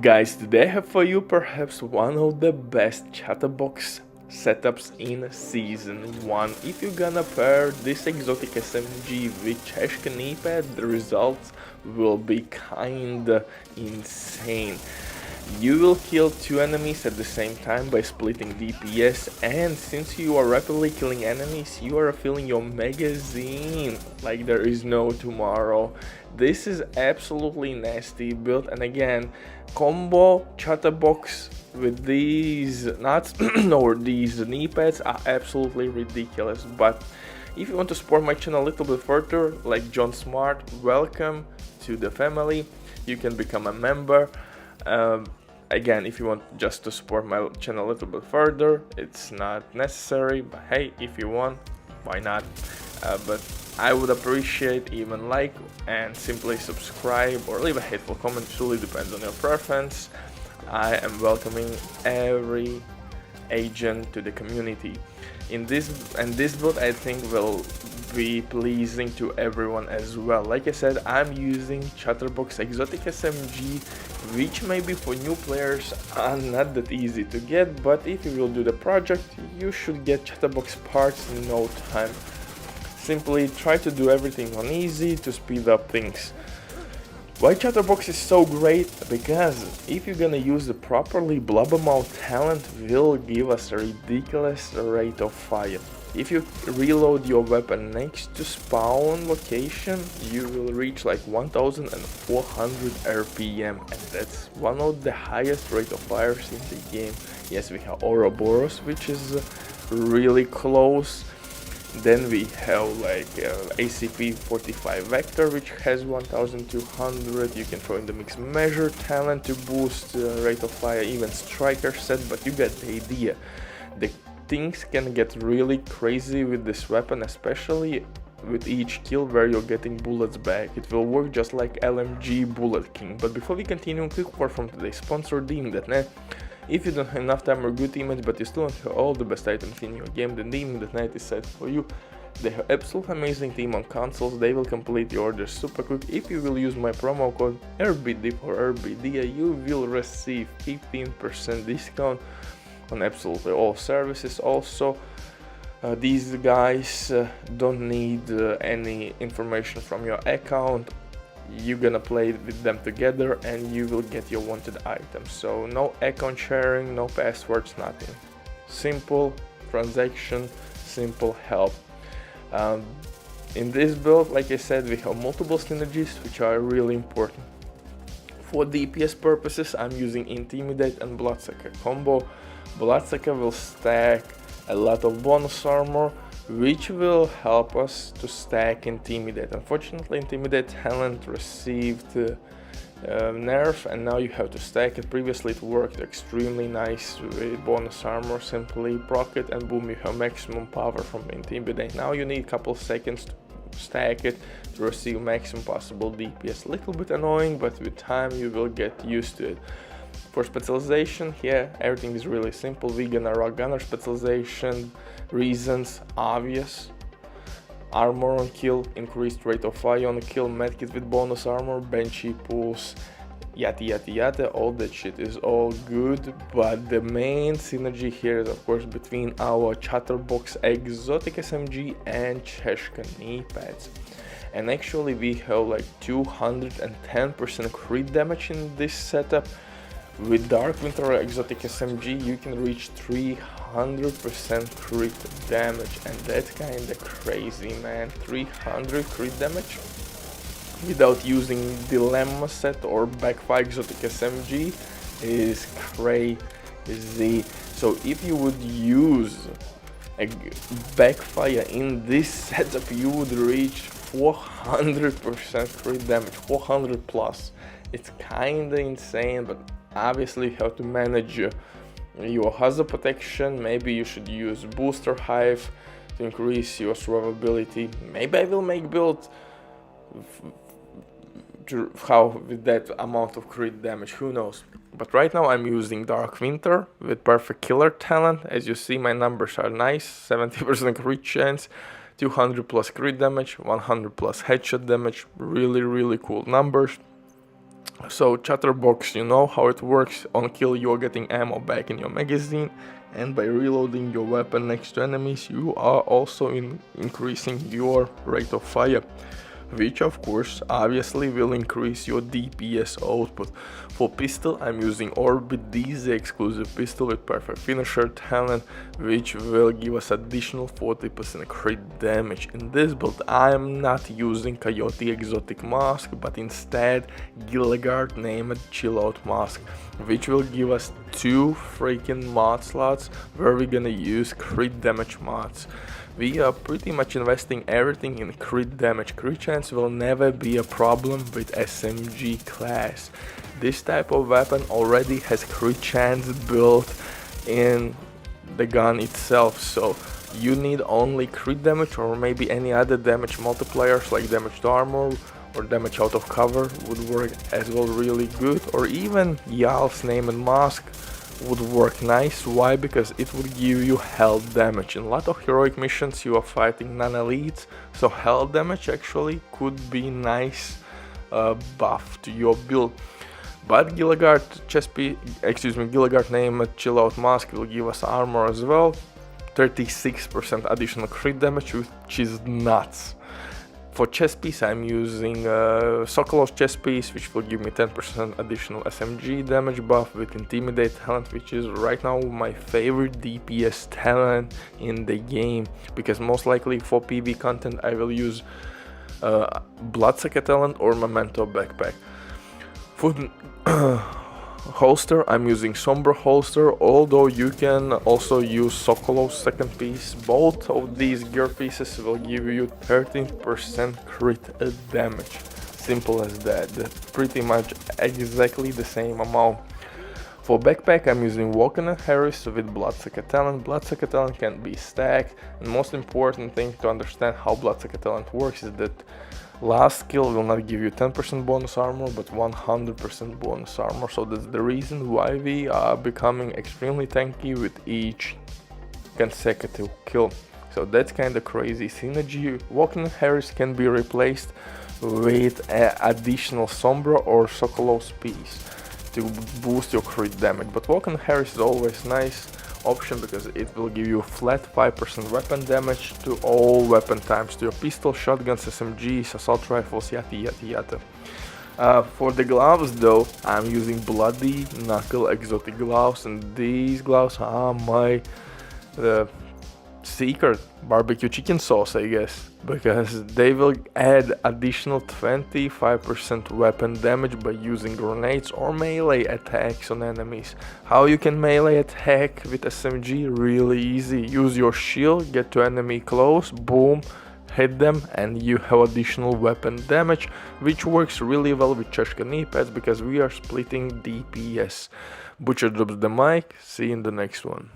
Guys, today I have for you perhaps one of the best ChatterBox setups in Season 1. If you're gonna pair this exotic SMG with Cheshka knee-pad, the results will be kinda insane. You will kill 2 enemies at the same time by splitting DPS, and since you are rapidly killing enemies, you are refilling your magazine like there is no tomorrow. This is absolutely nasty build, and again, combo ChatterBox with these nuts or these knee pads are absolutely ridiculous. But if you want to support my channel a little bit further, like John Smart, welcome to the family. You can become a member. Again, if you want just to support my channel a little bit further, it's not necessary, but hey, if you want, why not? But I would appreciate even like and simply subscribe or leave a hateful comment. It really depends on your preference. I am welcoming every agent to the community. This build I think will be pleasing to everyone as well. Like I said, I'm using ChatterBox Exotic SMG, which maybe for new players are not that easy to get, but if you will do the project, you should get ChatterBox parts in no time. Simply try to do everything on easy to speed up things. Why ChatterBox is so great? Because if you're gonna use it properly, Blubbermouth talent will give us a ridiculous rate of fire. If you reload your weapon next to spawn location, you will reach like 1400 RPM, and that's one of the highest rate of fires in the game. Yes, we have Ouroboros, which is really close. Then we have like ACP-45 Vector, which has 1200. You can throw in the mixed measure talent to boost rate of fire, even striker set, but you get the idea. The things can get really crazy with this weapon, especially with each kill where you're getting bullets back. It will work just like LMG Bullet King. But before we continue, quick word from today's sponsor, Demon.net. If you don't have enough time or good teammates, but you still want to have all the best items in your game, then Demon.net is set for you. They have absolutely amazing team on consoles. They will complete your orders super quick. If you will use my promo code RBD for RBD, you will receive 15% discount on absolutely all services. Also, these guys don't need any information from your account. You're gonna play with them together and you will get your wanted items. So no account sharing, no passwords, nothing. Simple transaction, simple help. In this build, like I said, we have multiple synergies which are really important. For DPS purposes, I'm using Intimidate and Bloodsucker combo. Bloodsucker will stack a lot of bonus armor, which will help us to stack Intimidate. Unfortunately, Intimidate talent received nerf, and now you have to stack it. Previously it worked extremely nice with bonus armor. Simply proc it and boom, you have maximum power from Intimidate. Now you need a couple seconds to stack it to receive maximum possible DPS. Little bit annoying, but with time you will get used to it. For specialization, here everything is really simple. Vegan or rock gunner specialization, reasons obvious. Armor on kill, increased rate of fire on kill, medkit with bonus armor, benchy pulls, yada, all that shit is all good. But the main synergy here is of course between our ChatterBox Exotic SMG and Cheshka knee pads. And actually we have like 210% crit damage in this setup. With Dark Winter Exotic SMG you can reach 300% crit damage, and that's kinda crazy, man. 300 crit damage without using Dilemma set or Backfire Exotic SMG is crazy. So if you would use a Backfire in this setup, you would reach 400% crit damage, 400 plus. It's kinda insane, but obviously you have to manage your hazard protection. Maybe you should use booster hive to increase your survivability. Maybe I will make build with that amount of crit damage, who knows. But right now I'm using Dark Winter with Perfect Killer talent. As you see, my numbers are nice. 70% crit chance, 200 plus crit damage, 100 plus headshot damage. Really cool numbers. So ChatterBox, you know how it works. On kill you are getting ammo back in your magazine, and by reloading your weapon next to enemies you are also increasing your rate of fire, which of course obviously will increase your DPS output. For pistol I'm using Orbit DZ exclusive pistol with perfect finisher talent, which will give us additional 40% crit damage. In this build I am not using Coyote exotic mask, but instead Gilligard named Chillout mask, which will give us 2 freaking mod slots where we're gonna use crit damage mods. We are pretty much investing everything in crit damage. Crit chance will never be a problem with SMG class. This type of weapon already has crit chance built in the gun itself, so you need only crit damage or maybe any other damage multipliers like damage to armor or damage out of cover would work as well really good, or even Yal's name and mask would work nice. Why? Because it would give you health damage. In a lot of heroic missions you are fighting non-elites, so health damage actually could be nice buff to your build. But Gilligard Gilligard name Chillout mask will give us armor as well, 36% additional crit damage, which is nuts. For chest piece I'm using Sokolov's chest piece, which will give me 10% additional SMG damage buff with Intimidate talent, which is right now my favorite DPS talent in the game, because most likely for PV content I will use Bloodsucker talent or Memento backpack. For holster I'm using Sombra holster, although you can also use Sokolov's second piece. Both of these gear pieces will give you 13% crit damage. Simple as that. That's pretty much exactly the same amount. For backpack I'm using Walken and Harris with Bloodsucker talent. Bloodsucker talent can be stacked, and most important thing to understand how Bloodsucker talent works is that last skill will not give you 10% bonus armor but 100% bonus armor, so that's the reason why we are becoming extremely tanky with each consecutive kill. So that's kinda crazy. Synergy Walken Harris can be replaced with additional Sombra or Sokolov's piece to boost your crit damage, but Walken Harris is always nice option because it will give you flat 5% weapon damage to all weapon types, to your pistol, shotguns, SMGs, assault rifles, yada yada yada. For the gloves though, I'm using Bloody Knuckle exotic gloves, and these gloves are my secret barbecue chicken sauce, I guess, because they will add additional 25% weapon damage by using grenades or melee attacks on enemies. How you can melee attack with SMG? Really easy. Use your shield, get to enemy close, boom, hit them, and you have additional weapon damage, which works really well with Cheshka knee pads because we are splitting DPS. Butcher drops the mic, see you in the next one.